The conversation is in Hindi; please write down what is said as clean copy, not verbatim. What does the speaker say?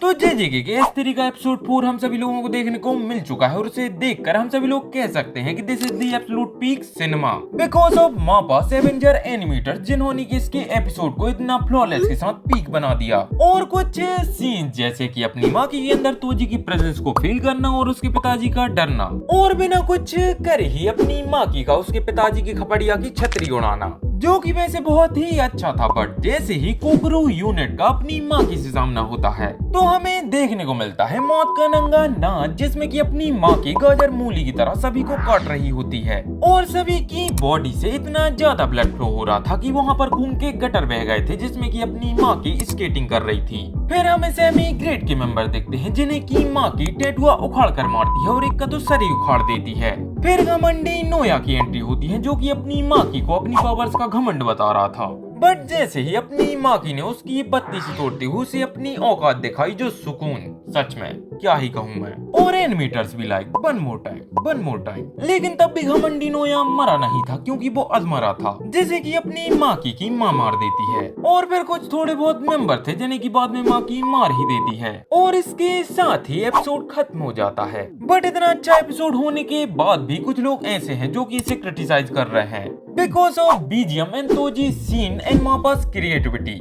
तो जेजेके के S3 का एपिसोड 4 हम सभी लोगों को देखने को मिल चुका है और उसे देखकर हम सभी लोग कह सकते हैं कि this is the absolute peak cinema because of MAPPA's avenger animators जिन्होंने कि इसके एपिसोड को इतना फ्लॉलेस के साथ पीक बना दिया। और कुछ सीन जैसे कि अपनी माँ के अंदर तोजी की प्रेजेंस को फील करना और उसके पिताजी का डरना और बिना कुछ करे ही अपनी माँ की का उसके पिताजी की खपड़िया की छतरी उड़ाना, जो कि वैसे बहुत ही अच्छा था। बट जैसे ही कोकरू यूनिट का अपनी माँ की से सामना होता है तो हमें देखने को मिलता है मौत का नंगा नाच, जिसमें कि अपनी माँ की गाजर मूली की तरह सभी को काट रही होती है और सभी की बॉडी से इतना ज्यादा ब्लड फ्लो हो रहा था कि वहाँ पर खून के गटर बह गए थे, जिसमें कि अपनी माँ की स्केटिंग कर रही थी। फिर हमें सेमी ग्रेड के मेंबर देखते हैं जिन्हें की माँ की टेटुआ उखाड़ कर मारती है और एक का तो सर ही उखाड़ देती है। फिर घमंडी नोया की एंट्री होती है जो कि अपनी माँ की को अपनी पावर्स का घमंड बता रहा था। बट जैसे ही अपनी माँ की ने उसकी बत्ती से तोड़ते हुए उसे अपनी औकात दिखाई, जो सुकून सच में क्या ही कहूँ मैं। और एनिमेटर्स भी लाइक वन मोर टाइम, लेकिन तब भी घमंडी नोया मरा नहीं था क्योंकि वो अजमरा था, जैसे कि अपनी माँ की माँ मार देती है। और फिर कुछ थोड़े बहुत मेंबर थे जिन्हें की बाद में माँ की मार ही देती है और इसके साथ ही एपिसोड खत्म हो जाता है। बट इतना अच्छा एपिसोड होने के बाद भी कुछ लोग ऐसे हैं जो कि इसे क्रिटिसाइज कर रहे हैं because of BGM and Toji scene and MAPPA's creativity.